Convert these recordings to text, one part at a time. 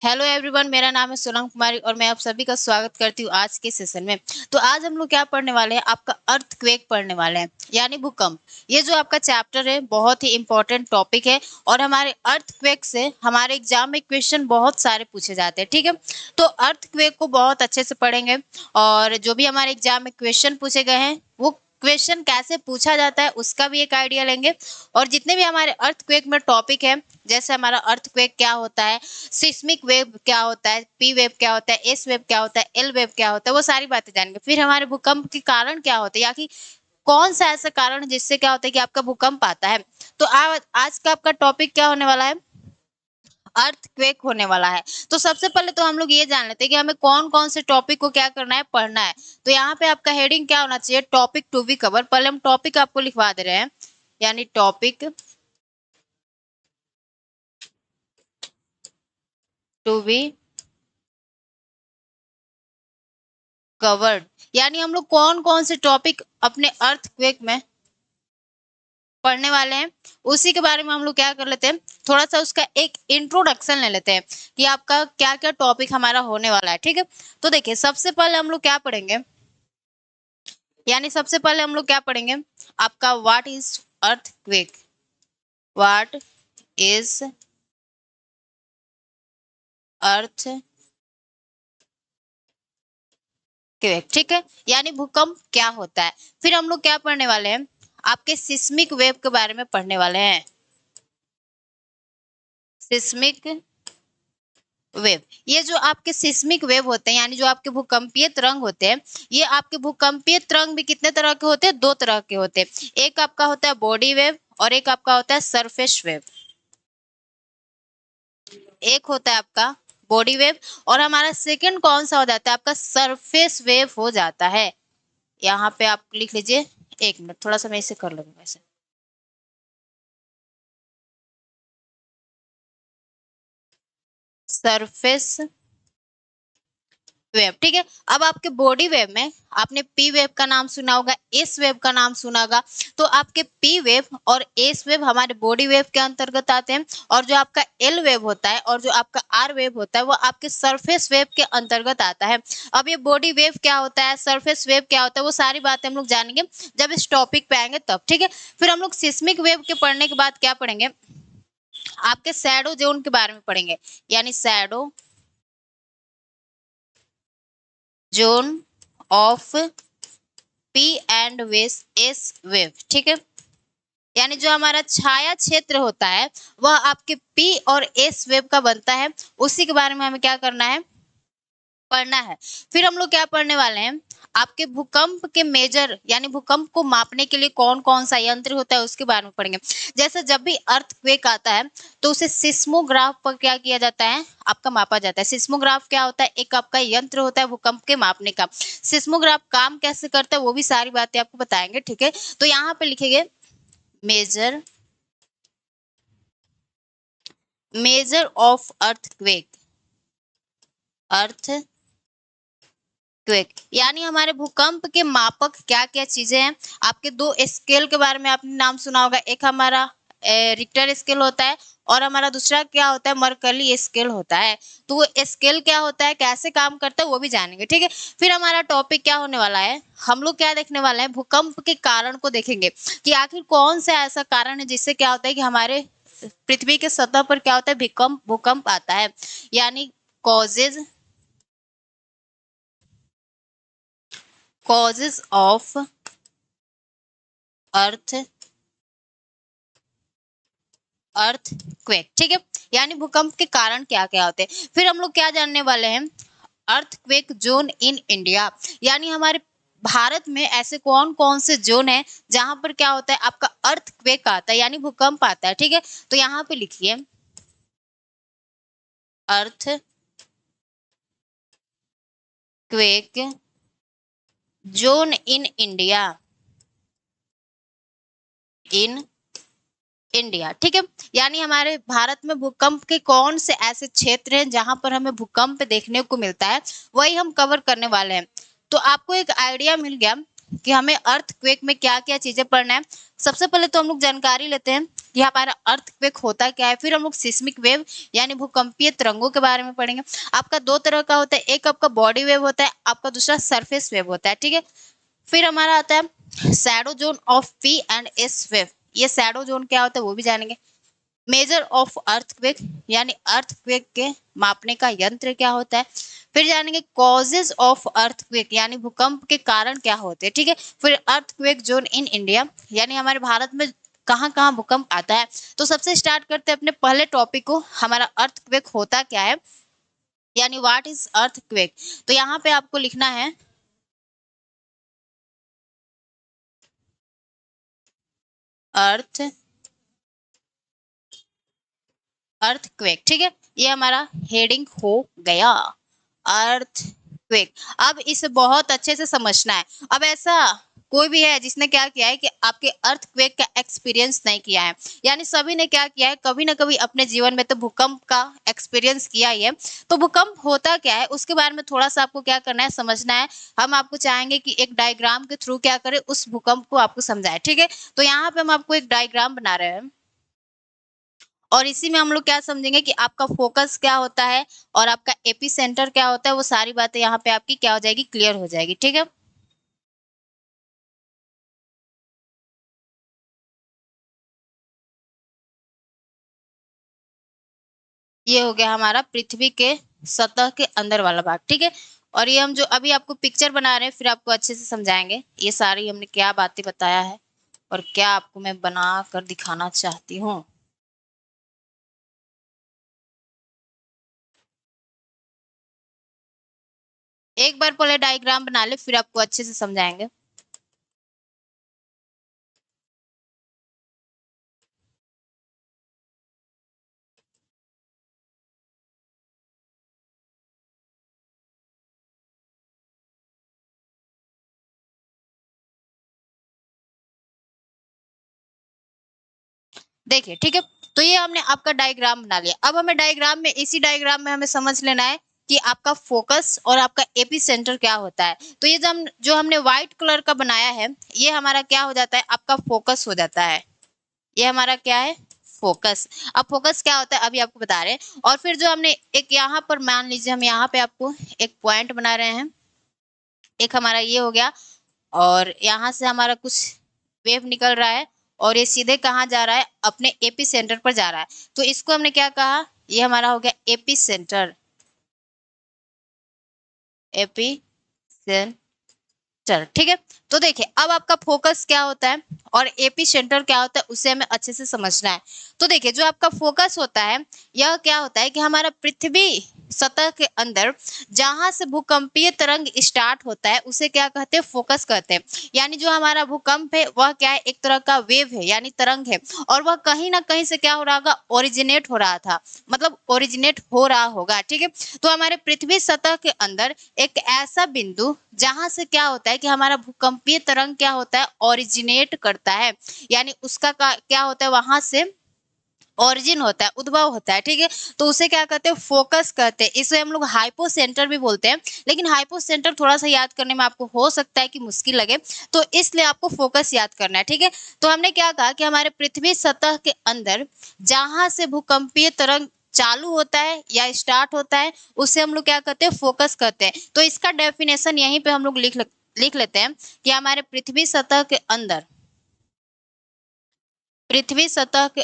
Hello everyone, मेरा नाम है सोनम कुमारी और मैं आप सभी का स्वागत करती हूँ आज के सेशन में। तो आज हम लोग क्या पढ़ने वाले हैं, आपका अर्थक्वेक पढ़ने वाले हैं, यानी भूकंप। ये जो आपका चैप्टर है बहुत ही इंपॉर्टेंट टॉपिक है और हमारे अर्थक्वेक से हमारे एग्जाम में क्वेश्चन बहुत सारे पूछे जाते हैं। ठीक है, तो अर्थक्वेक को बहुत अच्छे से पढ़ेंगे और जो भी हमारे एग्जाम में क्वेश्चन पूछे गए हैं वो क्वेश्चन कैसे पूछा जाता है उसका भी एक आइडिया लेंगे। और जितने भी हमारे अर्थक्वेक में टॉपिक है, जैसे हमारा अर्थक्वेक क्या होता है, सिस्मिक वेव क्या होता है, पी वेव क्या होता है, एस वेव क्या होता है, एल वेव क्या होता है, वो सारी बातें जानेंगे। फिर हमारे भूकंप के कारण क्या होते हैं, या कि कौन सा ऐसा कारण है जिससे क्या होता है कि आपका भूकंप आता है। तो आज का आपका टॉपिक क्या होने वाला है, अर्थक्वेक होने वाला है। तो सबसे पहले तो हम लोग ये जान लेते हैं कि हमें कौन कौन से टॉपिक को क्या करना है, पढ़ना है। तो यहाँ पे आपका हेडिंग क्या होना चाहिए, टॉपिक टू बी कवर। पहले हम टॉपिक आपको लिखवा दे रहे हैं, यानी टॉपिक टू बी कवर्ड, यानी हम लोग कौन कौन से टॉपिक अपने अर्थक्वेक में पढ़ने वाले हैं उसी के बारे में हम लोग क्या कर लेते हैं, थोड़ा सा उसका एक इंट्रोडक्शन ले लेते हैं कि आपका क्या क्या टॉपिक हमारा होने वाला है। ठीक है, तो देखिए सबसे पहले हम लोग क्या पढ़ेंगे, यानी सबसे पहले हम लोग क्या पढ़ेंगे, आपका what is earthquake. What is earth quake, ठीक है, यानी भूकंप क्या होता है। फिर हम लोग क्या पढ़ने वाले हैं, आपके सिस्मिक वेव के बारे में पढ़ने वाले हैं। सिस्मिक वेव, ये जो आपके सिस्मिक वेव होते हैं, यानी जो आपके भूकंपीय तरंग होते हैं, ये आपके भूकंपीय तरंग भी कितने तरह के होते हैं, दो तरह के होते हैं। एक आपका होता है बॉडी वेव और एक आपका होता है सरफेस वेव। एक होता है आपका बॉडी वेव और हमारा सेकंड कौन सा हो जाता है, आपका सरफेस वेव हो जाता है। यहाँ पे आप लिख लीजिए, एक मिनट थोड़ा सा मैं इसे कर लूंगा वैसे। सरफेस वेव, ठीक है। अब आपके बॉडी वेव में आपने पी वेव का नाम सुना होगा, एस वेव का नाम सुना होगा। तो आपके पी वेव और एस वेव हमारे बॉडी वेव के अंतर्गत आते हैं और जो आपका एल वेव होता है और जो आपका आर वेव होता है वो आपके सरफेस वेव के अंतर्गत आता है। अब ये बॉडी वेव क्या होता है, सरफेस वेव क्या होता है, वो सारी बातें हम लोग जानेंगे जब इस टॉपिक पे आएंगे तब। ठीक है, फिर हम लोग सिस्मिक वेव के पढ़ने के बाद क्या पढ़ेंगे, आपके शैडो जोन के बारे में पढ़ेंगे, यानी shadow zone of P and वेस एस वेव। ठीक है, यानी जो हमारा छाया क्षेत्र होता है वह आपके पी और एस वेव का बनता है, उसी के बारे में हमें क्या करना है, पढ़ना है। फिर हम लोग क्या पढ़ने वाले हैं, आपके भूकंप के मेजर, यानी भूकंप को मापने के लिए कौन कौन सा यंत्र होता है उसके बारे में पढ़ेंगे। जैसे जब भी अर्थक्वेक आता है तो उसे सिस्मोग्राफ पर क्या किया जाता है, आपका मापा जाता है। सिस्मोग्राफ क्या होता है, एक आपका यंत्र होता है भूकंप के मापने का। सिस्मोग्राफ काम कैसे करता है वो भी सारी बातें आपको बताएंगे। ठीक है, तो यहाँ पे लिखेंगे major, major of earthquake, earthquake, यानी हमारे भूकंप के मापक क्या क्या चीजें हैं। आपके दो स्केल के बारे में आपने नाम सुना होगा, एक हमारा रिक्टर स्केल होता है और हमारा दूसरा क्या होता है, मरकली स्केल होता है। तो वो स्केल क्या होता है, कैसे काम करता है वो भी जानेंगे। ठीक है, फिर हमारा टॉपिक क्या होने वाला है, हम लोग क्या देखने वाले हैं, भूकंप के कारण को देखेंगे कि आखिर कौन सा ऐसा कारण है जिससे क्या होता है कि हमारे पृथ्वी के सतह पर क्या होता है, भूकंप भूकंप आता है, यानी causes, causes of earth earthquake. ठीक है, यानी भूकंप के कारण क्या क्या होते हैं। फिर हम लोग क्या जानने वाले हैं, अर्थक्वेक जोन इन इंडिया, यानी हमारे भारत में ऐसे कौन कौन से जोन है जहां पर क्या होता है, आपका अर्थक्वेक आता है, यानी भूकंप आता है। ठीक है, तो यहाँ पे लिखिए earthquake zone in India, in India. ठीक है, यानी हमारे भारत में भूकंप के कौन से ऐसे क्षेत्र हैं जहां पर हमें भूकंप देखने को मिलता है, वही हम कवर करने वाले हैं। तो आपको एक आइडिया मिल गया कि हमें अर्थक्वेक में क्या क्या चीजें पढ़ना है। सबसे पहले तो हम लोग जानकारी लेते हैं कि हमारा अर्थक्वेक होता क्या है। फिर हम लोग सिस्मिक वेव यानी भूकंपीय तरंगों के बारे में पढ़ेंगे। आपका दो तरह का होता है, एक आपका बॉडी वेव होता है, आपका दूसरा सरफेस वेव होता है, ठीक है। फिर हमारा आता है shadow zone of P and S wave. ये शैडो जोन क्या होता है वो भी जानेंगे। मेजर ऑफ अर्थक्वेक यानी अर्थक्वेक के मापने का यंत्र क्या होता है। फिर जानेंगे कॉजेज ऑफ अर्थक्वेक यानी भूकंप के कारण क्या होते हैं, ठीक है। फिर अर्थक्वेक जोन इन इंडिया यानी हमारे भारत में कहाँ कहाँ भूकंप आता है। तो सबसे स्टार्ट करते हैं अपने पहले टॉपिक को, हमारा अर्थक्वेक होता क्या है यानी व्हाट इज अर्थक्वेक। तो यहाँ पे आपको लिखना है अर्थ अर्थक्वेक, ठीक है। ये हमारा हेडिंग हो गया, अर्थक्वेक। अब इसे बहुत अच्छे से समझना है। अब ऐसा कोई भी है जिसने क्या किया है कि आपके अर्थक्वेक का एक्सपीरियंस नहीं किया है, यानी सभी ने क्या किया है कभी ना कभी अपने जीवन में तो भूकंप का एक्सपीरियंस किया ही है। तो भूकंप होता क्या है उसके बारे में थोड़ा सा आपको क्या करना है, समझना है। हम आपको चाहेंगे कि एक डायग्राम के थ्रू क्या करें, उस भूकंप को आपको समझाए, ठीक है। तो यहाँ पे हम आपको एक डायग्राम बना रहे हैं और इसी में हम लोग क्या समझेंगे कि आपका फोकस क्या होता है और आपका एपी सेंटर क्या होता है। वो सारी बातें यहाँ पे आपकी क्या हो जाएगी, क्लियर हो जाएगी, ठीक है। ये हो गया हमारा पृथ्वी के सतह के अंदर वाला भाग, ठीक है। और ये हम जो अभी आपको पिक्चर बना रहे हैं फिर आपको अच्छे से समझाएंगे ये सारी हमने क्या बातें बताया है और क्या आपको मैं बना कर दिखाना चाहती हूँ। एक बार पहले डायग्राम बना ले फिर आपको अच्छे से समझाएंगे। देखिए, ठीक है। तो ये हमने आपका डायग्राम बना लिया। अब हमें डायग्राम में इसी डायग्राम में हमें समझ लेना है कि आपका फोकस और आपका एपी सेंटर क्या होता है। तो ये जो हमने व्हाइट कलर का बनाया है ये हमारा क्या हो जाता है, आपका फोकस हो जाता है। ये हमारा क्या है, फोकस। अब फोकस क्या होता है अभी आपको बता रहे हैं। और फिर जो हमने एक यहाँ पर मान लीजिए हम यहाँ पे आपको एक पॉइंट बना रहे हैं, एक हमारा ये हो गया और यहाँ से हमारा कुछ वेव निकल रहा है और ये सीधे कहाँ जा रहा है, अपने एपी सेंटर पर जा रहा है। तो इसको हमने क्या कहा, ये हमारा हो गया एपी सेंटर, एपी सेंटर, ठीक है। तो देखिए अब आपका फोकस क्या होता है और एपी सेंटर क्या होता है उसे हमें अच्छे से समझना है। तो देखिए जो आपका फोकस होता है यह क्या होता है कि हमारा पृथ्वी सतह के अंदर जहां से भूकंपीय तरंग स्टार्ट होता है उसे क्या कहते हैं, फोकस कहते हैं। यानी जो हमारा भूकंप है वह क्या है, एक तरह का वेव है यानी तरंग है और वह कहीं ना कहीं से क्या हो रहा होगा, ओरिजिनेट हो रहा था, मतलब ओरिजिनेट हो रहा होगा, ठीक है। तो हमारे पृथ्वी सतह के अंदर एक ऐसा बिंदु जहां से क्या होता है कि हमारा भूकंपीय तरंग क्या होता है, ओरिजिनेट करता है, यानी उसका क्या होता है, वहां से ओरिजिन होता है, उद्भव होता है, ठीक है। तो उसे क्या कहते हैं, फोकस कहते हैं। इसे हम लोग हाइपो सेंटर भी बोलते हैं, लेकिन हाइपो सेंटर थोड़ा सा याद करने में आपको हो सकता है कि मुश्किल लगे, तो इसलिए आपको फोकस याद करना है, ठीक है। तो हमने क्या कहा कि हमारे पृथ्वी सतह के अंदर जहां से भूकंपीय तरंग चालू होता है या स्टार्ट होता है उसे हम लोग क्या कहते हैं, फोकस कहते हैं। तो इसका डेफिनेशन यहीं पे हम लोग लिख लेते हैं कि हमारे पृथ्वी सतह के अंदर पृथ्वी सतह के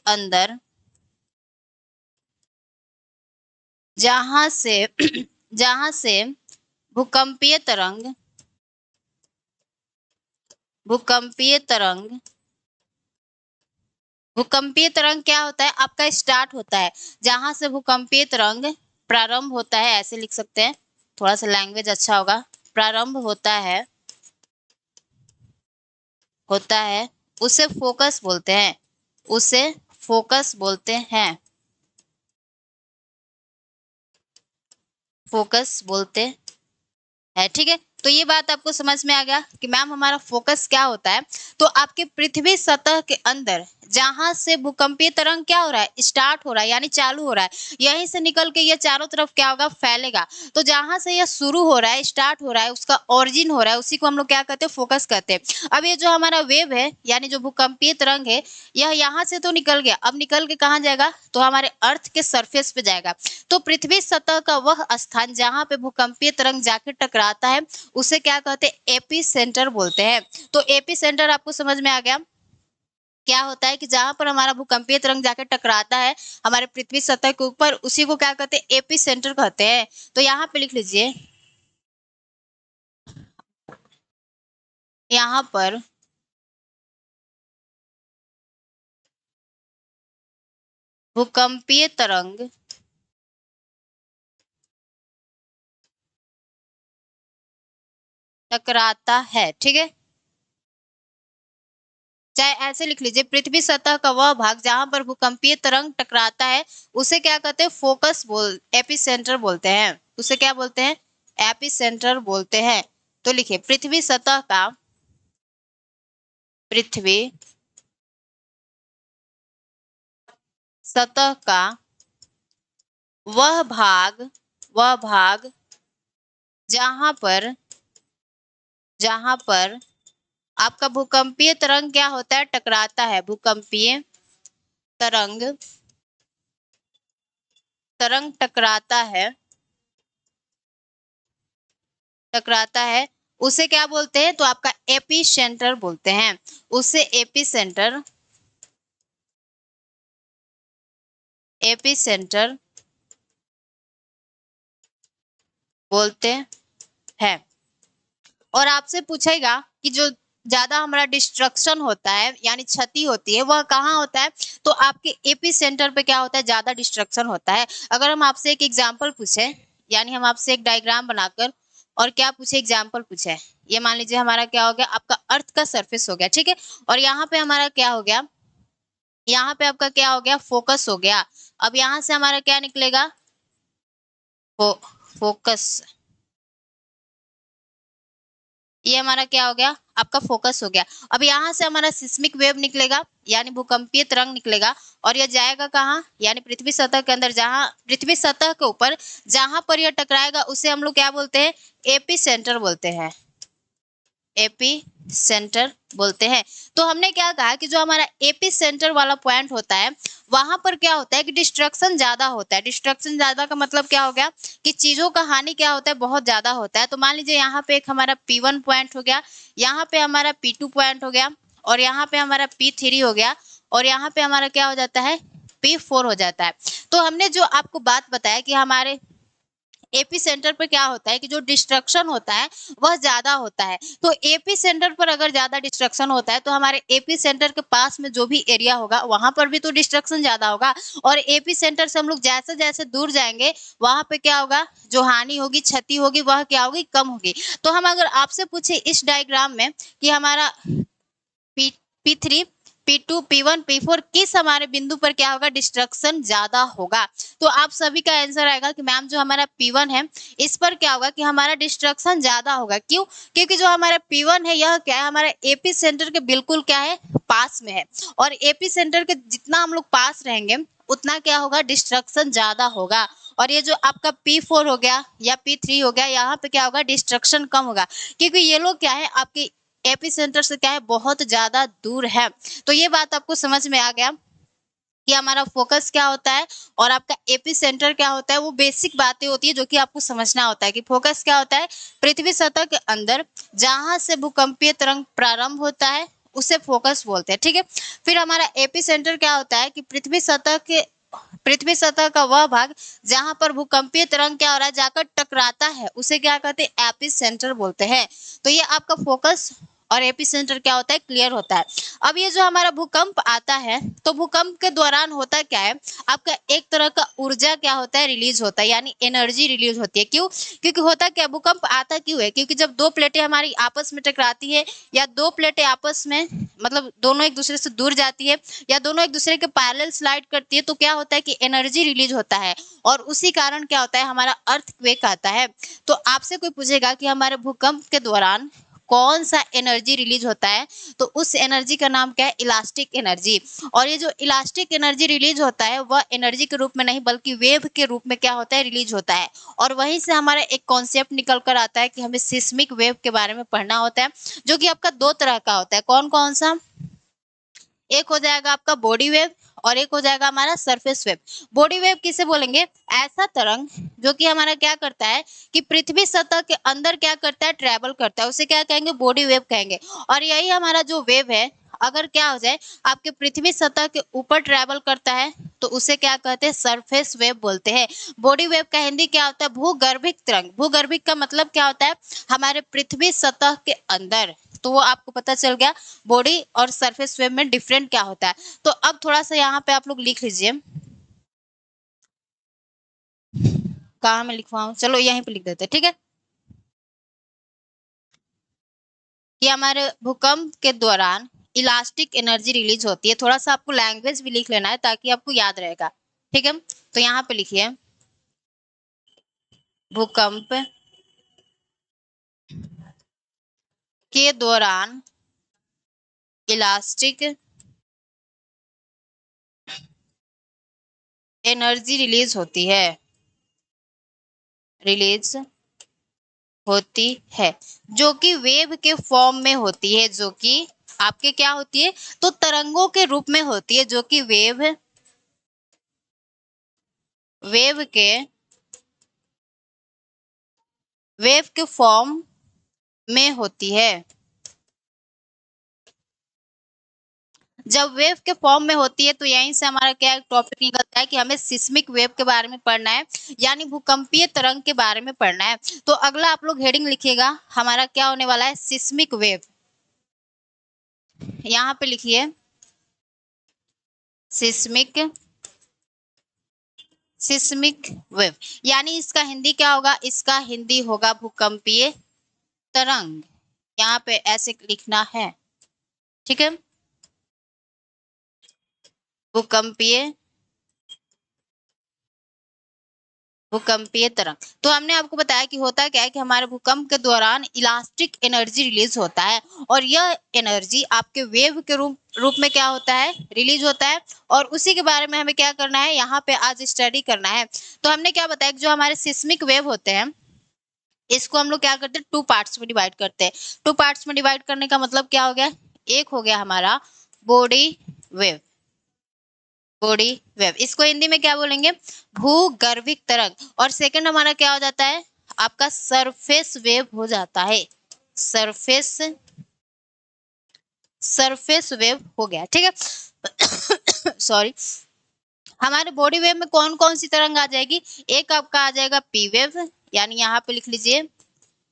अंदर जहां से जहां से भूकंपीय तरंग भूकंपीय तरंग भूकंपीय तरंग क्या होता है, आपका स्टार्ट होता है, जहां से भूकंपीय तरंग प्रारंभ होता है, ऐसे लिख सकते हैं, थोड़ा सा लैंग्वेज अच्छा होगा। प्रारंभ होता है उसे फोकस बोलते हैं, उसे फोकस बोलते हैं, फोकस बोलते है, ठीक है। तो ये बात आपको समझ में आ गया कि मैम हमारा फोकस क्या होता है। तो आपके पृथ्वी सतह के अंदर जहां से भूकंपीय तरंग क्या हो रहा है, स्टार्ट हो रहा है यानी चालू हो रहा है, यहीं से निकल के ये चारों तरफ क्या होगा, फैलेगा। तो जहां से ये शुरू हो रहा है, स्टार्ट हो रहा है, उसका ओरिजिन हो रहा है, उसी को हम लोग क्या कहते हैं, फोकस कहते हैं। अब ये जो हमारा वेव है यानी जो भूकंपीय तरंग है, यह यहाँ से तो निकल गया, अब निकल के कहाँ जाएगा, तो हमारे अर्थ के सरफेस पे जाएगा। तो पृथ्वी सतह का वह स्थान जहां पे भूकंपीय तरंग जाके टकराता है, उसे क्या कहते हैं, एपी सेंटर बोलते हैं। तो एपी सेंटर आपको समझ में आ गया, क्या होता है कि जहां पर हमारा भूकंपीय तरंग जाकर टकराता है हमारे पृथ्वी सतह के ऊपर, उसी को क्या कहते हैं, एपी सेंटर कहते हैं। तो यहाँ पे लिख लीजिए, यहाँ पर भूकंपीय तरंग टकराता है, ठीक है। चाहे ऐसे लिख लीजिए, पृथ्वी सतह का वह भाग जहां पर भूकंपीय तरंग टकराता है, उसे क्या कहते हैं, एपी सेंटर बोलते हैं। उसे क्या बोलते हैं, एपी सेंटर बोलते हैं। तो लिखिए, पृथ्वी सतह का वह भाग जहां पर आपका भूकंपीय तरंग क्या होता है, टकराता है। भूकंपीय तरंग टकराता है, उसे क्या बोलते हैं, तो आपका एपी सेंटर बोलते हैं। उसे एपी सेंटर बोलते हैं। और आपसे पूछेगा कि जो ज्यादा हमारा डिस्ट्रक्शन होता है यानी क्षति होती है, वह कहाँ होता है, तो आपके एपी सेंटर पे क्या होता है, ज्यादा डिस्ट्रक्शन होता है। अगर हम आपसे एक एग्जाम्पल पूछे, यानी हम आपसे एक डायग्राम बनाकर और क्या पूछे, एग्जाम्पल पूछे, ये मान लीजिए हमारा क्या हो गया, आपका अर्थ का सरफेस हो गया, ठीक है। और यहाँ पे हमारा क्या हो गया, यहाँ पे आपका क्या हो गया, फोकस हो गया। अब यहाँ से हमारा क्या निकलेगा, फोकस, ये हमारा क्या हो गया, आपका फोकस हो गया। अब यहाँ से हमारा सिस्मिक वेव निकलेगा यानी भूकंपीय तरंग निकलेगा, और यह जाएगा कहाँ, यानी पृथ्वी सतह के अंदर, जहाँ पृथ्वी सतह के ऊपर जहां पर यह टकराएगा उसे हम लोग क्या बोलते हैं, एपी सेंटर बोलते हैं। एपी सेंटर बोलते हैं। तो हमने क्या कहा कि जो हमारा एपी सेंटर वाला पॉइंट होता है, वहां पर क्या होता है कि डिस्ट्रक्शन ज्यादा होता है। डिस्ट्रक्शन ज्यादा का मतलब क्या हो गया कि चीजों का हानि क्या होता है, बहुत ज्यादा होता है। तो मान लीजिए यहाँ पे एक हमारा P1 पॉइंट हो गया, यहाँ पे हमारा P2 पॉइंट हो गया, और यहाँ पे हमारा P3 हो गया, और यहाँ पे हमारा क्या हो जाता है, P4 हो जाता है। तो हमने जो आपको बात बताया कि हमारे एपी सेंटर पर क्या होता है कि जो डिस्ट्रक्शन होता है वह ज्यादा होता है। तो एपी सेंटर पर अगर ज्यादा डिस्ट्रक्शन होता है, तो हमारे एपी सेंटर के पास में जो भी एरिया होगा वहां पर भी तो डिस्ट्रक्शन ज्यादा होगा। और एपी सेंटर से हम लोग जैसे जैसे दूर जाएंगे, वहां पे क्या होगा, जो हानि होगी, क्षति होगी, वह क्या होगी, कम होगी। तो हम अगर आपसे पूछे इस डायग्राम में कि हमारा P3, P2, P1, P4 किस हमारे बिंदु पर क्या होगा, डिस्ट्रक्शन ज्यादा होगा, तो आप सभी का आंसर आएगा कि मैम जो हमारा P1 है, इस पर क्या होगा कि हमारा डिस्ट्रक्शन ज्यादा होगा। क्यों, क्योंकि जो हमारा P1 है यह क्या है, हमारा एपी सेंटर के बिल्कुल क्या है, पास में है। और एपी सेंटर के जितना हम लोग पास रहेंगे उतना क्या होगा, डिस्ट्रक्शन ज्यादा होगा। और ये जो आपका P4 हो गया या P3 हो गया, यहाँ पे क्या होगा, डिस्ट्रक्शन कम होगा, क्योंकि ये लोग क्या है, आपके एपी सेंटर से क्या है, बहुत ज्यादा दूर है। तो ये बात आपको समझ में आ गया कि हमारा फोकस क्या होता है और आपका एपी सेंटर क्या होता है। वो बेसिक बातें होती है जो कि आपको समझना होता है कि फोकस क्या होता है, पृथ्वी सतह के अंदर जहां से भूकंपीय तरंग प्रारंभ होता है उसे फोकस बोलते हैं, ठीक है। फिर हमारा एपी सेंटर क्या होता है कि पृथ्वी सतह का वह भाग जहां पर भूकंपीय तरंग क्या हो रहा है, जाकर टकराता है, उसे क्या कहते हैं, एपी सेंटर बोलते हैं। तो ये आपका फोकस और एपी सेंटर क्या होता है, क्लियर होता है। अब ये जो हमारा भूकंप आता है, तो भूकंप के दौरान होता क्या है, आपका एक तरह का ऊर्जा क्या होता है, रिलीज होता है, यानी एनर्जी रिलीज होती है। क्यों, क्योंकि होता क्या, भूकंप आता क्यों है, क्योंकि जब दो प्लेटें हमारी आपस में टकराती है, या दो प्लेटें आपस में मतलब दोनों एक दूसरे से दूर जाती है, या दोनों एक दूसरे के पैरेलल स्लाइड करती है, तो क्या होता है कि एनर्जी रिलीज होता है, और उसी कारण क्या होता है, हमारा अर्थक्वेक आता है। तो आपसे कोई पूछेगा कि हमारे भूकंप के दौरान कौन सा एनर्जी रिलीज होता है, तो उस एनर्जी का नाम क्या है, इलास्टिक एनर्जी। और ये जो इलास्टिक एनर्जी रिलीज होता है वह एनर्जी के रूप में नहीं बल्कि वेव के रूप में क्या होता है, रिलीज होता है। और वहीं से हमारा एक कॉन्सेप्ट निकल कर आता है कि हमें सिस्मिक वेव के बारे में पढ़ना होता है, जो कि आपका दो तरह का होता है। कौन कौन सा, एक हो जाएगा आपका बॉडी वेव और एक हो जाएगा हमारा सरफेस वेव। बॉडी वेव किसे बोलेंगे, ऐसा तरंग जो कि हमारा क्या करता है कि पृथ्वी सतह के अंदर क्या करता है, ट्रेवल करता है, उसे क्या कहेंगे, बॉडी वेव कहेंगे। और यही हमारा जो वेव है, अगर क्या हो जाए आपके पृथ्वी सतह के ऊपर ट्रेवल करता है तो उसे क्या कहते हैं, सरफेस वेव बोलते हैं। बॉडी वेव का हिंदी क्या होता है, भूगर्भिक तरंग। भूगर्भिक का मतलब क्या होता है, हमारे पृथ्वी सतह के अंदर। तो वो आपको पता चल गया बॉडी और सरफेस वेव में डिफरेंट क्या होता है। तो अब थोड़ा सा यहाँ पे आप लोग लिख लीजिए, कहाँ मैं लिखवाऊं, चलो यहीं पे लिख देते हैं, ठीक है। कि हमारे भूकंप के दौरान इलास्टिक एनर्जी रिलीज होती है। थोड़ा सा आपको लैंग्वेज भी लिख लेना है ताकि आपको याद रहेगा, ठीक है। तो यहाँ पे लिखिए, भूकंप के दौरान इलास्टिक एनर्जी रिलीज होती है, रिलीज होती है, जो कि वेव के फॉर्म में होती है, जो कि आपके क्या होती है, तो तरंगों के रूप में होती है, जो कि वेव के वेव के फॉर्म में होती है। जब वेव के फॉर्म में होती है तो यहीं से हमारा क्या टॉपिक निकलता है कि हमें सिस्मिक वेव के बारे में पढ़ना है, यानी भूकंपीय तरंग के बारे में पढ़ना है। तो अगला आप लोग हेडिंग लिखिएगा, हमारा क्या होने वाला है, सिस्मिक वेव। यहाँ पे लिखिए सिस्मिक सिस्मिक वेव, यानी इसका हिंदी क्या होगा, इसका हिंदी होगा भूकंपीय तरंग। यहाँ पे ऐसे लिखना है, ठीक है, भूकंपीय भूकंपीय तरंग। तो हमने आपको बताया कि होता क्या है कि हमारे भूकंप के दौरान इलास्टिक एनर्जी रिलीज होता है, और यह एनर्जी आपके वेव के रूप में क्या होता है, रिलीज होता है। और उसी के बारे में हमें क्या करना है, यहाँ पे आज स्टडी करना है। तो हमने क्या बताया कि जो हमारे सिस्मिक वेव होते हैं इसको हम लोग क्या करते हैं, टू पार्ट्स में डिवाइड करते हैं। टू पार्ट्स में डिवाइड करने का मतलब क्या हो गया, एक हो गया हमारा बॉडी वेव, बॉडी वेव, इसको हिंदी में क्या बोलेंगे, भूगर्भिक तरंग। और सेकंड हमारा क्या हो जाता है, आपका सरफेस वेव हो जाता है, सरफेस सरफेस वेव हो गया, ठीक है। सॉरी। हमारे बॉडी वेव में कौन कौन सी तरंग आ जाएगी, एक आपका आ जाएगा पी वेव, यानी यहाँ पे लिख लीजिए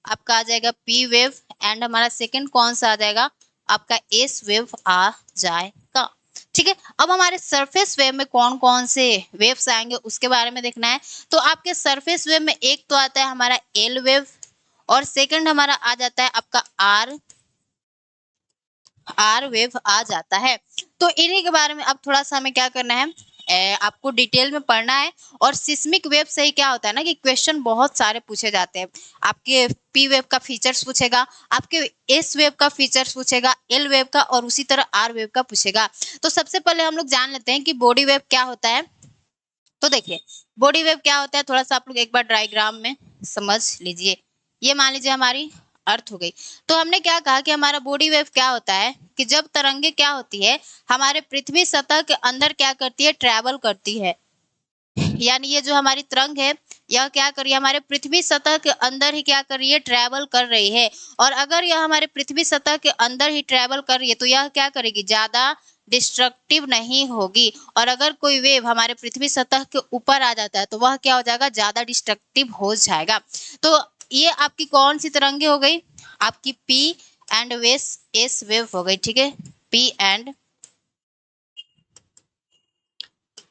आपका आ जाएगा पी वेव। एंड हमारा सेकंड कौन सा आ जाएगा, आपका एस वेव आ जाएगा, ठीक है। अब हमारे सरफेस वेव में कौन कौन से वेव्स आएंगे उसके बारे में देखना है। तो आपके सरफेस वेव में एक तो आता है हमारा एल वेव, और सेकंड हमारा आ जाता है आपका आर आर वेव आ जाता है। तो इन्हीं के बारे में अब थोड़ा सा हमें क्या करना है, आपको डिटेल में पढ़ना है। और सिस्मिक वेव से ही क्या होता है ना कि क्वेश्चन बहुत सारे पूछे जाते हैं। आपके पी वेव का फीचर्स पूछेगा, आपके एस वेव का फीचर्स पूछेगा, एल वेव का, और उसी तरह आर वेव का पूछेगा। तो सबसे पहले हम लोग जान लेते हैं कि बॉडी वेव क्या होता है। तो देखिए बॉडी वेव क्या होता है, थोड़ा सा आप लोग एक बार डायग्राम में समझ लीजिए। ये मान लीजिए हमारी अर्थ हो गई। तो हमने क्या कहा कि हमारा बॉडी वेव क्या होता है कि जब तरंगे क्या होती है, हमारे पृथ्वी सतह के अंदर क्या करती है, ट्रैवल करती है। यानी ये जो हमारी तरंग है यह क्या कर रही है, हमारे पृथ्वी सतह के अंदर ही क्या कर रही है, ट्रैवल कर रही है। और अगर यह हमारे पृथ्वी सतह के अंदर ही ट्रैवल कर रही है तो यह क्या करेगी, ज्यादा डिस्ट्रक्टिव नहीं होगी। और अगर कोई वेव हमारे पृथ्वी सतह के ऊपर आ जाता है तो वह क्या हो जाएगा, ज्यादा डिस्ट्रक्टिव हो जाएगा। तो ये आपकी कौन सी तरंगे हो गई, आपकी पी एंड एस वेव हो गई, ठीक है, पी एंड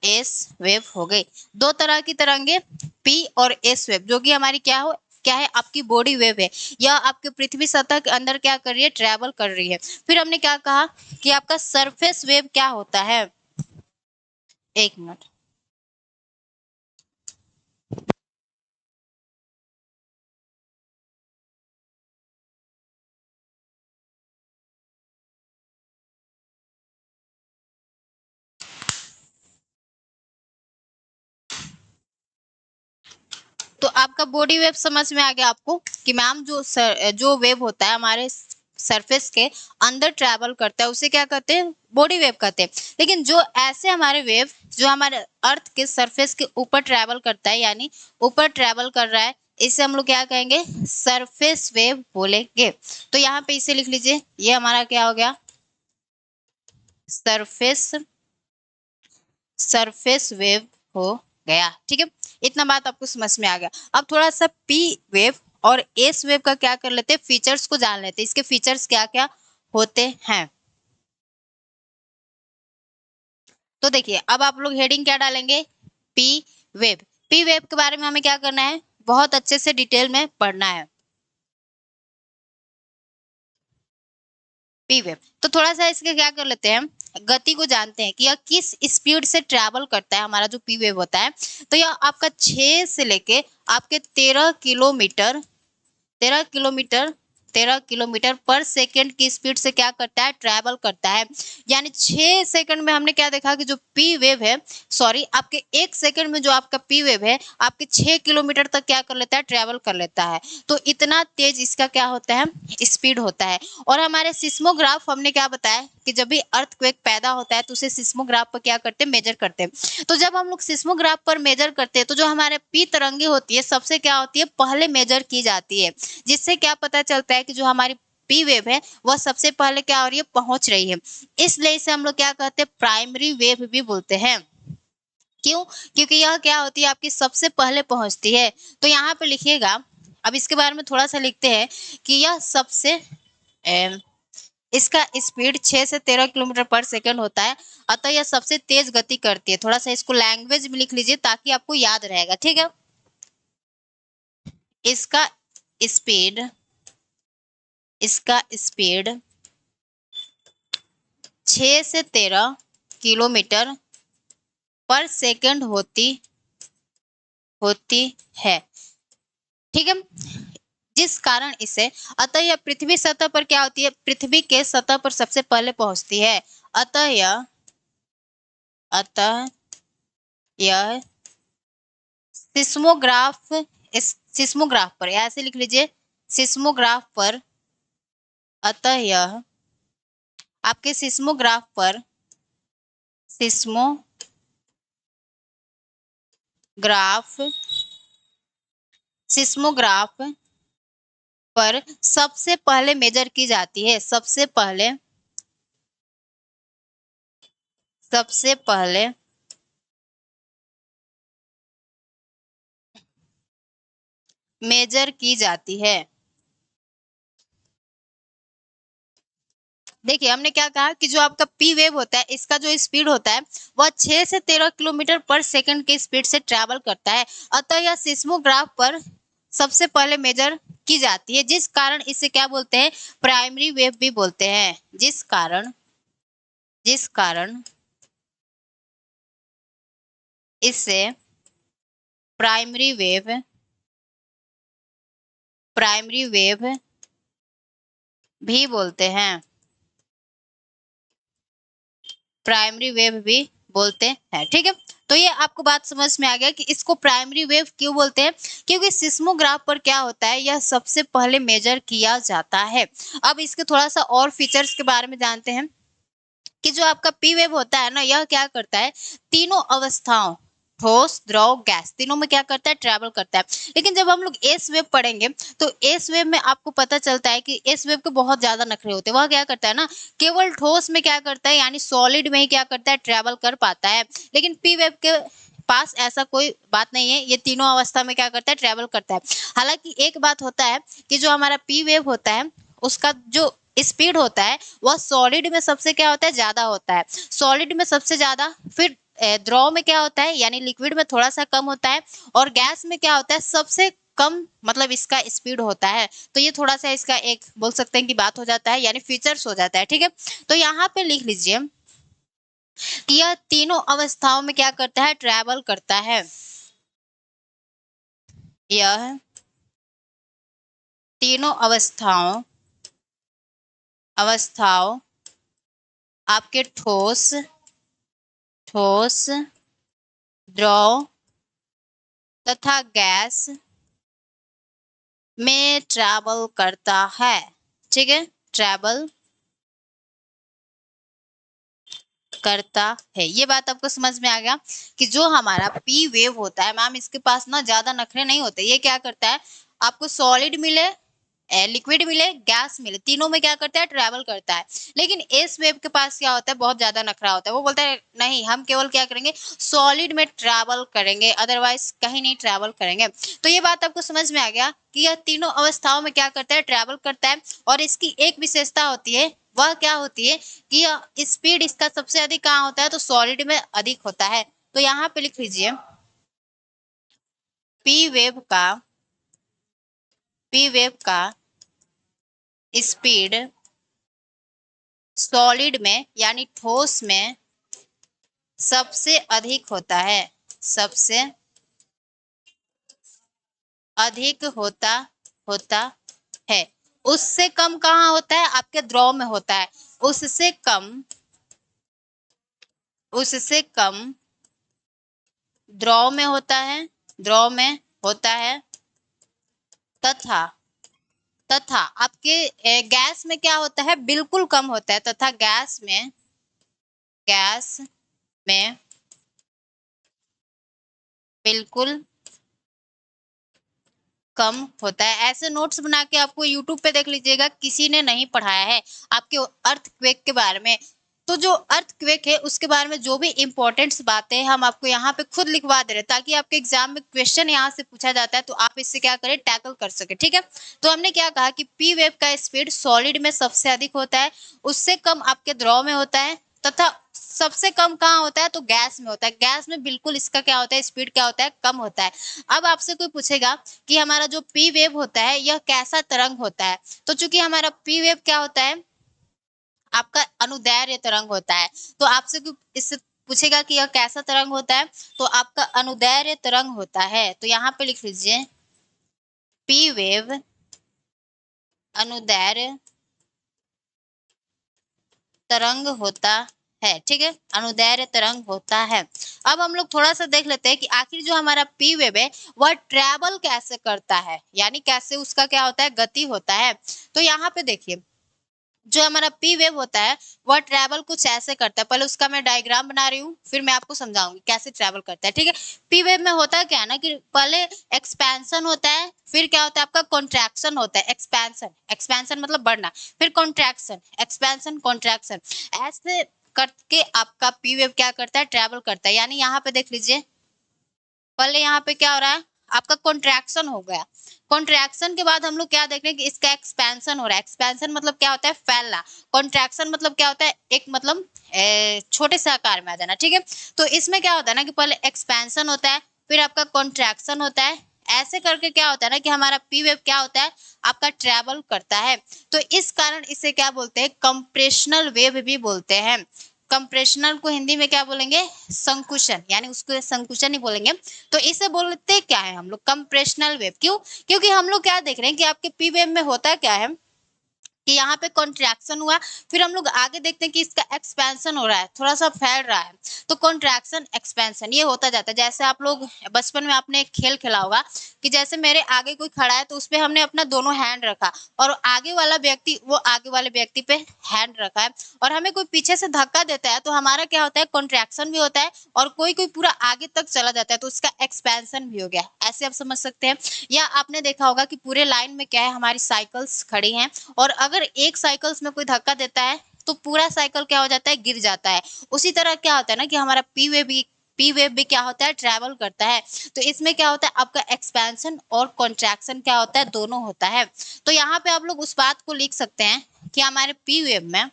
एस वेव हो गई। दो तरह की तरंगे पी और एस वेव, जो कि हमारी क्या है आपकी बॉडी वेव है। यह आपके पृथ्वी सतह के अंदर क्या कर रही है, ट्रैवल कर रही है। फिर हमने क्या कहा कि आपका सरफेस वेव क्या होता है, एक मिनट। तो आपका बॉडी वेव समझ में आ गया आपको कि मैम जो वेव होता है हमारे सरफेस के अंदर ट्रैवल करता है उसे क्या कहते हैं, बॉडी वेव कहते हैं। लेकिन जो ऐसे हमारे वेव जो हमारे अर्थ के सरफेस के ऊपर ट्रैवल करता है यानी ऊपर ट्रैवल कर रहा है, इसे हम लोग क्या कहेंगे, सरफेस वेव बोलेंगे। तो यहाँ पे इसे लिख लीजिए, ये हमारा क्या हो गया, सरफेस सरफेस वेव हो गया। ठीक है, इतना बात आपको समझ में आ गया। अब थोड़ा सा पी वेव और एस वेव का क्या कर लेते हैं, फीचर्स को जान लेते हैं, इसके फीचर्स क्या क्या होते हैं। तो देखिए अब आप लोग हेडिंग क्या डालेंगे, पी वेव। पी वेव के बारे में हमें क्या करना है, बहुत अच्छे से डिटेल में पढ़ना है। पी वेव तो थोड़ा सा इसके क्या कर लेते हैं, गति को जानते हैं कि यह किस स्पीड से ट्रैवल करता है। हमारा जो पी वेव होता है तो यह आपका 6 से लेके आपके 13 किलोमीटर 13 किलोमीटर पर सेकेंड की स्पीड से क्या करता है, ट्रैवल करता है। यानी 6 सेकंड में हमने क्या देखा कि जो पी वेव है, सॉरी आपके 1 सेकंड में जो आपका पी वेव है आपके 6 किलोमीटर तक क्या कर लेता है, ट्रैवल कर लेता है। तो इतना तेज इसका क्या होता है, स्पीड होता है। और हमारे सिस्मोग्राफ हमने क्या बताया कि जब भी अर्थक्वेक पैदा होता है तो उसे सिस्मोग्राफ पर क्या करते हैं, मेजर करते हैं। तो जब हम लोग सिस्मोग्राफ पर मेजर करते हैं तो जो हमारे पी तरंगे होती है सबसे क्या होती है, पहले मेजर की जाती है, जिससे क्या पता चलता है कि जो हमारी पी वेव है वह सबसे पहले क्या हो रही है, पहुंच रही है। इसलिए इसे हम लोग क्या कहते हैं, प्राइमरी वेव भी बोलते हैं। क्यों, क्योंकि यह क्या होती है, आपकी सबसे पहले पहुंचती है। तो यहाँ पे लिखिएगा, अब इसके बारे में थोड़ा सा लिखते हैं कि यह सबसे इसका स्पीड 6 से 13 किलोमीटर पर सेकंड होता है, अतः यह सबसे तेज गति करती है। थोड़ा सा इसको लैंग्वेज में लिख लीजिए ताकि आपको याद रहेगा। ठीक है, इसका स्पीड इसका स्पीड 6 से 13 किलोमीटर पर सेकंड होती है। ठीक है, जिस कारण इसे, अतः यह पृथ्वी सतह पर क्या होती है, पृथ्वी के सतह पर सबसे पहले पहुंचती है। अतः यह सिस्मोग्राफ सिस्मोग्राफ पर, ऐसे लिख लीजिए, सिस्मोग्राफ पर, अतः यह आपके सिस्मोग्राफ सिस्मोग्राफ पर सबसे पहले मेजर की जाती है। सबसे पहले मेजर की जाती है। देखिए हमने क्या कहा कि जो आपका पी वेव होता है इसका जो स्पीड होता है वह 6 से 13 किलोमीटर पर सेकंड की स्पीड से ट्रैवल करता है। अतः यह सिस्मोग्राफ पर सबसे पहले मेजर की जाती है, जिस कारण इसे क्या बोलते हैं, प्राइमरी वेव भी बोलते हैं। जिस कारण इसे प्राइमरी वेव भी बोलते हैं। प्राइमरी वेव भी बोलते हैं। ठीक है, तो ये आपको बात समझ में आ गया कि इसको प्राइमरी वेव क्यों बोलते हैं, क्योंकि सिस्मोग्राफ पर क्या होता है, यह सबसे पहले मेजर किया जाता है। अब इसके थोड़ा सा और फीचर्स के बारे में जानते हैं कि जो आपका पी वेव होता है ना, यह क्या करता है, तीनों अवस्थाओं, ठोस, द्रव, गैस, तीनों में क्या करता है, ट्रैवल करता है। लेकिन जब हम लोग एस वेव पढ़ेंगे तो एस वेव में आपको पता चलता है कि एस वेव के बहुत ज्यादा नखरे होते हैं। वह क्या करता है ना, केवल ठोस में क्या करता है, यानी सॉलिड में ही क्या करता है, ट्रैवल कर पाता है। लेकिन पी वेव के पास ऐसा कोई बात नहीं है, ये तीनों अवस्था में क्या करता है, ट्रैवल करता है। हालांकि एक बात होता है कि जो हमारा पी वेव होता है उसका जो स्पीड होता है वह सॉलिड में सबसे क्या होता है, ज्यादा होता है। सॉलिड में सबसे ज्यादा, फिर द्रव में क्या होता है, यानी लिक्विड में थोड़ा सा कम होता है, और गैस में क्या होता है, सबसे कम मतलब इसका स्पीड होता है। तो ये थोड़ा सा इसका एक बोल सकते हैं कि बात हो जाता है, यानी फीचर्स हो जाता है। ठीक है, तो यहाँ पे लिख लीजिए कि यह तीनों अवस्थाओं में क्या करता है, ट्रैवल करता है। यह तीनों अवस्थाओं आपके ठोस, द्रव तथा गैस में ट्रैवल करता है। ठीक है, ट्रैवल करता है। ये बात आपको समझ में आ गया कि जो हमारा पी वेव होता है मैम, इसके पास ना ज्यादा नखरे नहीं होते। ये क्या करता है, आपको सॉलिड मिले, लिक्विड मिले, गैस मिले, तीनों में क्या करता है, ट्रैवल करता है। लेकिन एस वेव के पास क्या होता है, बहुत ज्यादा नखरा होता है। वो बोलता है नहीं, हम केवल क्या करेंगे, सॉलिड में ट्रैवल करेंगे, अदरवाइज कहीं नहीं ट्रैवल करेंगे। तो ये बात आपको समझ में आ गया कि यह तीनों अवस्थाओं में क्या करता है, ट्रैवल करता है। और इसकी एक विशेषता होती है, वह क्या होती है कि स्पीड इसका सबसे अधिक कहाँ होता है, तो सॉलिड में अधिक होता है। तो यहाँ पे लिख लीजिए, पी वेव का पी वेव का स्पीड सॉलिड में यानी ठोस में सबसे अधिक होता है, सबसे अधिक होता होता है। उससे कम कहाँ होता है, आपके द्रव में होता है। उससे कम उससे कम द्रव में होता है, द्रव में होता है। तथा तथा आपके गैस में क्या होता है, बिल्कुल कम होता है। तथा गैस में बिल्कुल कम होता है। ऐसे नोट्स बना के आपको यूट्यूब पे देख लीजिएगा, किसी ने नहीं पढ़ाया है आपके अर्थक्वेक के बारे में। तो जो अर्थक्वेक है उसके बारे में जो भी इंपॉर्टेंट बातें हम आपको यहाँ पे खुद लिखवा दे रहे हैं, ताकि आपके एग्जाम में क्वेश्चन यहाँ से पूछा जाता है तो आप इससे क्या करें, टैकल कर सके। ठीक है, तो हमने क्या कहा कि पी वेव का स्पीड सॉलिड में सबसे अधिक होता है, उससे कम आपके द्रव में होता है, तथा सबसे कम कहाँ होता है, तो गैस में होता है। गैस में बिल्कुल इसका क्या होता है, स्पीड क्या होता है, कम होता है। अब आपसे कोई पूछेगा कि हमारा जो पी वेव होता है यह कैसा तरंग होता है, तो चूंकि हमारा पी वेव क्या होता है, आपका अनुदैर्ध्य तरंग होता है। तो आपसे कोई इससे पूछेगा कि यह कैसा तरंग होता है, तो आपका अनुदैर्ध्य तरंग होता है। तो यहाँ पे लिख लीजिए, पी वेव अनुदैर्ध्य तरंग होता है। ठीक है, अनुदैर्ध्य तरंग होता है। अब हम लोग थोड़ा सा देख लेते हैं कि आखिर जो हमारा पी वेव है वह ट्रैवल कैसे करता है, यानी कैसे उसका क्या होता है, गति होता है। तो यहाँ पे देखिए, जो हमारा पी वेव होता है वह ट्रैवल कुछ ऐसे करता है। पहले उसका मैं डायग्राम बना रही हूँ, फिर मैं आपको समझाऊंगी कैसे ट्रैवल करता है। ठीक है, पी वेव में होता क्या है ना कि पहले एक्सपेंशन होता है, फिर क्या होता है, आपका कॉन्ट्रैक्शन होता है। एक्सपेंशन एक्सपेंशन मतलब बढ़ना, फिर कॉन्ट्रैक्शन, एक्सपेंशन, कॉन्ट्रैक्शन, ऐसे करके आपका पी वेव क्या करता है, ट्रैवल करता है। यानी यहाँ पे देख लीजिए, पहले यहाँ पे क्या हो रहा है, आपका कॉन्ट्रैक्शन हो गया। कॉन्ट्रैक्शन के बाद हम लोग क्या देख रहे हैं कि इसका एक्सपेंशन हो रहा है। एक्सपेंशन मतलब क्या होता है, फैलना। कॉन्ट्रैक्शन मतलब क्या होता है, एक मतलब छोटे से आकार में आ जाना। ठीक है, तो इसमें क्या होता है ना कि पहले एक्सपेंशन होता है, फिर आपका कॉन्ट्रैक्शन होता है। ऐसे करके क्या होता है ना कि हमारा पी वेव क्या होता है, आपका ट्रैवल करता है। तो इस कारण इसे क्या बोलते हैं, कंप्रेशनल वेव भी बोलते हैं। कंप्रेशनल को हिंदी में क्या बोलेंगे, संकुचन, यानी उसको संकुचन ही बोलेंगे। तो इसे बोलते क्या है हम लोग, कंप्रेशनल वेव। क्यों, क्योंकि हम लोग क्या देख रहे हैं कि आपके पी वेव में होता क्या है कि यहाँ पे कॉन्ट्रैक्शन हुआ, फिर हम लोग आगे देखते हैं कि इसका एक्सपेंशन हो रहा है, थोड़ा सा फैल रहा है। तो कॉन्ट्रैक्शन एक्सपेंशन ये होता जाता है। जैसे आप लोग बचपन में आपने एक खेल खेला होगा कि जैसे मेरे आगे कोई खड़ा है तो उसपे हमने अपना दोनों हैंड रखा, और आगे वाला व्यक्ति वो आगे वाले व्यक्ति पे हैंड रखा है, और हमें कोई पीछे से धक्का देता है तो हमारा क्या होता है, कॉन्ट्रैक्शन भी होता है, और कोई कोई पूरा आगे तक चला जाता है तो उसका एक्सपेंशन भी हो गया। ऐसे आप समझ सकते हैं। या आपने देखा होगा कि पूरे लाइन में क्या है, हमारी साइकिल्स खड़ी हैं, और अगर एक साइकिल्स में कोई धक्का देता है तो पूरा साइकिल क्या हो जाता है, गिर जाता है। उसी तरह क्या होता है ना कि हमारा पी वेव भी क्या होता है, ट्रैवल करता है। तो इसमें क्या होता है, आपका एक्सपेंशन और कॉन्ट्रैक्शन क्या होता है, दोनों होता है। तो यहाँ पे आप लोग उस बात को लिख सकते हैं कि हमारे पी वेव में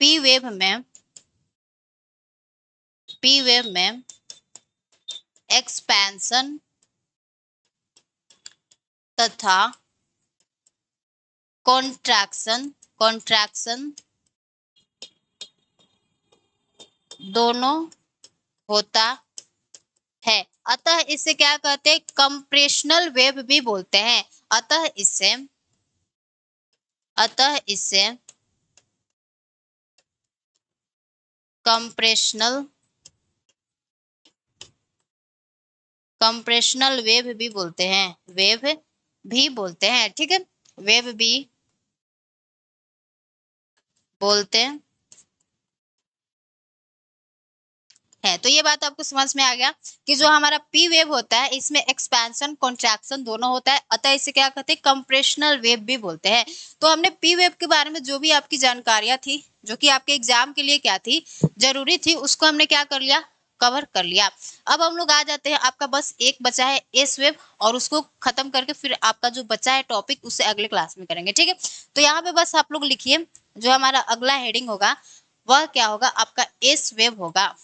पी वेव में एक्सपेंशन तथा कॉन्ट्रैक्शन कॉन्ट्रैक्शन दोनों होता है। अतः इसे क्या कहते हैं, कंप्रेशनल वेव भी बोलते हैं। अतः इसे अतः इसे कंप्रेशनल कंप्रेशनल वेव भी बोलते हैं, वेव भी बोलते हैं, ठीक है, वेव भी बोलते हैं। तो ये बात आपको समझ में आ गया कि जो हमारा पी वेव होता है इसमें एक्सपेंशन कॉन्ट्रैक्शन दोनों होता है, अतः इसे क्या कहते हैं, कंप्रेशनल वेव भी बोलते हैं। तो हमने पी वेव के बारे में जो भी आपकी जानकारियां थी, जो कि आपके एग्जाम के लिए क्या थी, जरूरी थी, उसको हमने क्या कर लिया, कवर कर लिया। अब हम लोग आ जाते हैं, आपका बस एक बचा है एस वेव, और उसको खत्म करके फिर आपका जो बचा है टॉपिक उसे अगले क्लास में करेंगे, ठीक है। तो यहाँ पे बस आप लोग लिखिए, जो हमारा अगला हेडिंग होगा वह क्या होगा, आपका एस वेव होगा,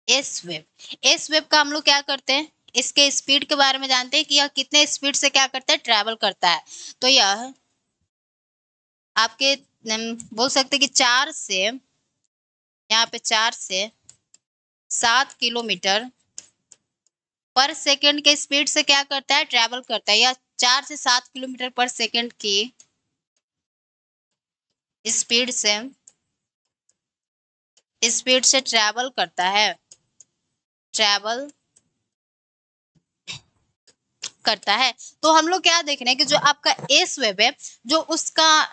एस वेव। एस वेव का हम लोग क्या करते हैं, इसके स्पीड के बारे में जानते हैं कि यह कितने स्पीड से क्या करता है, ट्रैवल करता है। तो यह आपके बोल सकते हैं कि 4 से, यहाँ पे 4 से 7 किलोमीटर पर सेकंड के स्पीड से क्या करता है, ट्रैवल करता है, या 4 से 7 किलोमीटर पर सेकंड की स्पीड से ट्रैवल करता है, ट्रैवल करता है। तो हम लोग क्या देख रहे हैं कि जो आपका एस वेव है, जो उसका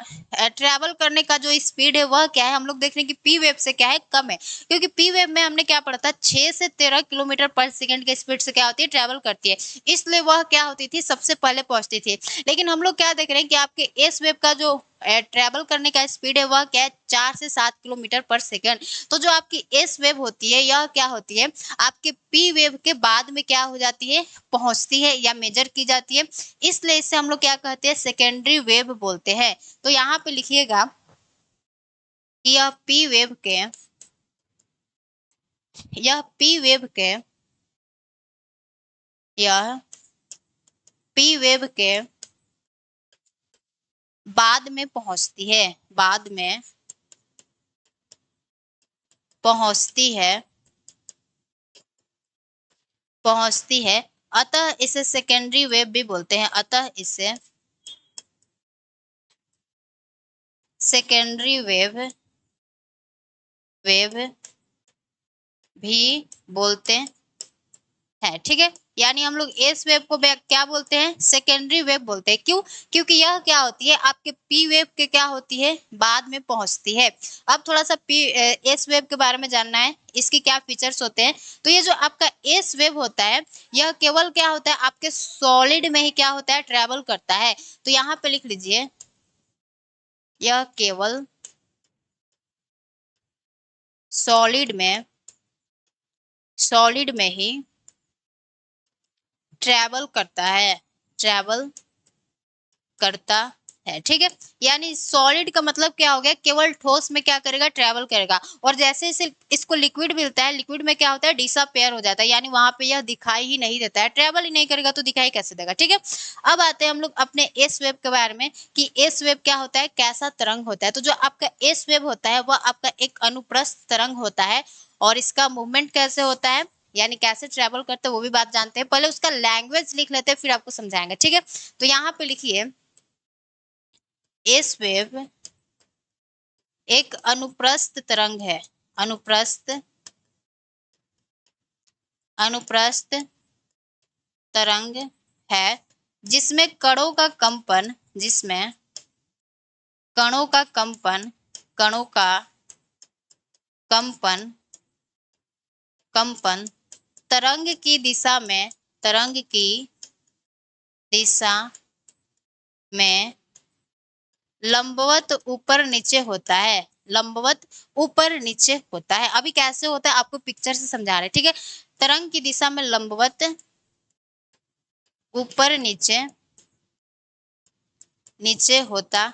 ट्रैवल करने का जो स्पीड है वह क्या है, हम लोग देख रहे हैं कि पी वेव से क्या है, कम है, क्योंकि पी वेव में हमने क्या पढ़ा था, 6 से 13 किलोमीटर पर सेकंड के स्पीड से क्या होती है, ट्रैवल करती है, इसलिए वह क्या होती थी, सबसे पहले पहुंचती थी। लेकिन हम लोग क्या देख रहे हैं कि आपके एस वेव का जो ट्रैवल करने का स्पीड है वह क्या है, 4 से 7 किलोमीटर पर सेकंड। तो जो आपकी एस वेव होती है यह क्या होती है, आपके पी वेव के बाद में क्या हो जाती है, पहुंचती है या मेजर की जाती है, इसलिए इसे हम लोग क्या कहते हैं, सेकेंडरी वेव बोलते हैं। तो यहाँ पे लिखिएगा कि यह पी वेव के यह पी वेव के बाद में पहुंचती है, बाद में पहुंचती है, पहुंचती है, अतः इसे सेकेंडरी वेव भी बोलते हैं, अतः इसे सेकेंडरी वेव भी बोलते है, ठीक है। यानी हम लोग एस वेव को क्या बोलते हैं, सेकेंडरी वेव बोलते हैं। क्यों, क्योंकि यह क्या होती है, आपके पी वेव के क्या होती है, बाद में पहुंचती है। अब थोड़ा सा एस वेव के बारे में जानना है, इसकी क्या फीचर्स होते हैं। तो ये जो आपका एस वेव होता है यह केवल क्या होता है, आपके सॉलिड में ही क्या होता है, ट्रेवल करता है। तो यहाँ पे लिख लीजिए, यह केवल सॉलिड में ही ट्रैवल करता है, ट्रैवल करता है, ठीक है। यानी सॉलिड का मतलब क्या हो गया, केवल ठोस में क्या करेगा, ट्रैवल करेगा, और जैसे इसे इसको लिक्विड मिलता है, लिक्विड में क्या होता है, डिसअपेयर हो जाता है, यानी वहां पे यह दिखाई ही नहीं देता है, ट्रैवल ही नहीं करेगा तो दिखाई कैसे देगा, ठीक है। अब आते हैं हम लोग अपने एस वेव के बारे में कि एस वेव क्या होता है, कैसा तरंग होता है। तो जो आपका एस वेव होता है वह आपका एक अनुप्रस्थ तरंग होता है, और इसका मूवमेंट कैसे होता है, यानी कैसे ट्रेवल करते हैं वो भी बात जानते हैं। पहले उसका लैंग्वेज लिख लेते हैं फिर आपको समझाएंगे, ठीक है। तो यहाँ पे लिखिए, एस वेव एक अनुप्रस्थ तरंग है, अनुप्रस्थ अनुप्रस्थ तरंग है, जिसमें कणों का कंपन, जिसमें कणों का कंपन कणों का कंपन कंपन तरंग की दिशा में, तरंग की दिशा में लंबवत ऊपर नीचे होता है, लंबवत ऊपर नीचे होता है। अभी कैसे होता है आपको पिक्चर से समझा रहे, ठीक है। तरंग की दिशा में लंबवत ऊपर नीचे नीचे होता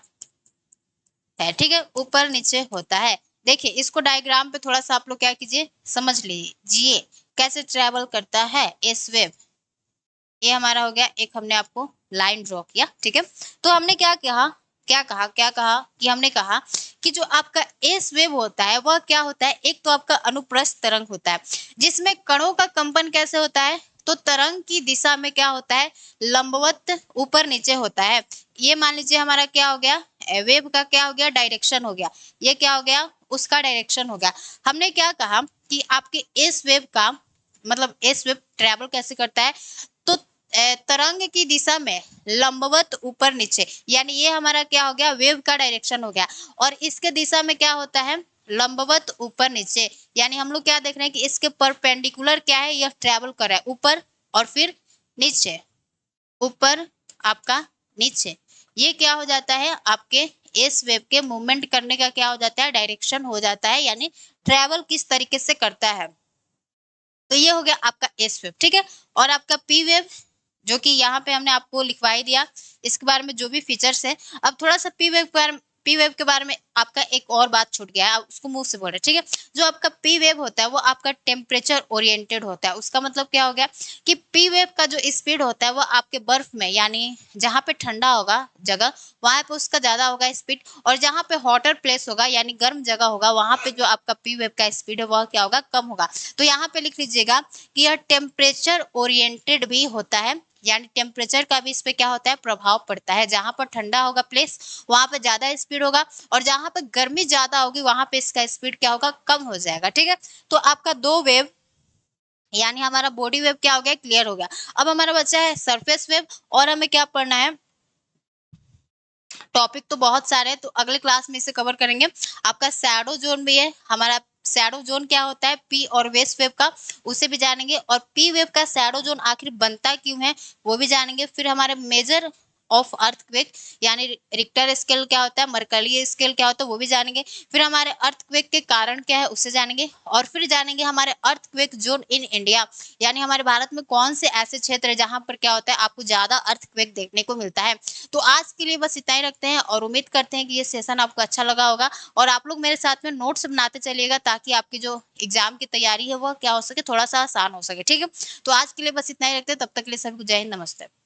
है, ठीक है, ऊपर नीचे होता है। देखिए इसको डायग्राम पे थोड़ा सा आप लोग क्या कीजिए, समझ लीजिए कैसे ट्रेवल करता है एस वेव। ये हमारा हो गया एक, हमने आपको लाइन ड्रॉ किया, ठीक है। तो हमने क्या कहा कि हमने कहा कि जो आपका एस वेव होता है वह क्या होता है, एक तो आपका अनुप्रस्थ तरंग होता है, जिसमें कणों का कंपन कैसे होता है, तो तरंग की दिशा में क्या होता है, लंबवत ऊपर नीचे होता है। ये मान लीजिए हमारा क्या हो गया, वेव का क्या हो गया, डायरेक्शन हो गया। ये क्या हो गया, उसका डायरेक्शन हो गया। हमने क्या कहा कि आपके एस वेव का मतलब एस वेव ट्रेवल कैसे करता है, तो तरंग की दिशा में लंबवत ऊपर नीचे, यानी ये हमारा क्या हो गया, वेव का डायरेक्शन हो गया। और इसके दिशा में क्या होता है, लंबवत ऊपर नीचे, यानी हम लोग क्या देख रहे हैं कि इसके परपेंडिकुलर क्या है, यह ट्रेवल कर रहा है ऊपर और फिर नीचे, ऊपर आपका नीचे। ये क्या हो जाता है, आपके एस वेव के मूवमेंट करने का क्या हो जाता है, डायरेक्शन हो जाता है, यानी ट्रेवल किस तरीके से करता है। तो ये हो गया आपका एस वेव, ठीक है। और आपका पी वेव, जो कि यहाँ पे हमने आपको लिखवा ही दिया, इसके बारे में जो भी फीचर्स है। अब थोड़ा सा पी वेव के बारे में आपका एक और बात छूट गया है, आप उसको मुंह से बोल रहे हैं, ठीक है। जो आपका पी वेव होता है वो आपका टेम्परेचर ओरिएंटेड होता है। उसका मतलब क्या हो गया कि पी वेव का जो स्पीड होता है वो आपके बर्फ में, यानी जहाँ पे ठंडा होगा जगह, वहां पे उसका ज्यादा होगा स्पीड, और जहाँ पे हॉटर प्लेस होगा यानी गर्म जगह होगा, वहां पे जो आपका पी वेव का स्पीड है वह क्या होगा, कम होगा। तो यहाँ पे लिख लीजिएगा कि यह टेम्परेचर ओरिएंटेड भी होता है, यानी टेम्परेचर का भी इस पे क्या होता है, प्रभाव पड़ता है। जहां पर ठंडा होगा प्लेस, वहां पे ज्यादा स्पीड होगा, और जहां पर गर्मी ज्यादा होगी वहां पे इसका स्पीड क्या होगा, कम हो जाएगा, ठीक है। तो आपका दो वेव, यानी हमारा बॉडी वेव क्या हो गया, क्लियर हो गया। अब हमारा बच्चा है सरफेस वेव, और हमें क्या पढ़ना है, टॉपिक तो बहुत सारे हैं, तो अगले क्लास में इसे कवर करेंगे। आपका शैडो जोन भी है हमारा, शैडो जोन क्या होता है, पी और वेस वेव का, उसे भी जानेंगे। और पी वेव का शैडो जोन आखिर बनता क्यों है वो भी जानेंगे। फिर हमारे मेजर ऑफ अर्थक्वेक, यानी रिक्टर स्केल क्या होता है, मर्कली स्केल क्या होता है वो भी जानेंगे। फिर हमारे अर्थक्वेक के कारण क्या है उसे जानेंगे, और फिर जानेंगे हमारे अर्थक्वेक जोन इन इंडिया, यानी हमारे भारत में कौन से ऐसे क्षेत्र है जहां पर क्या होता है, आपको ज्यादा अर्थक्वेक देखने को मिलता है। तो आज के लिए बस इतना ही रखते हैं, और उम्मीद करते हैं कि ये सेशन आपको अच्छा लगा होगा। और आप लोग मेरे साथ में नोट्स बनाते चलिएगा, ताकि आपकी जो एग्जाम की तैयारी है वह क्या हो सके, थोड़ा सा आसान हो सके, ठीक है। तो आज के लिए बस इतना ही रखते हैं, तब तक के लिए सभी को जय हिंद, नमस्ते।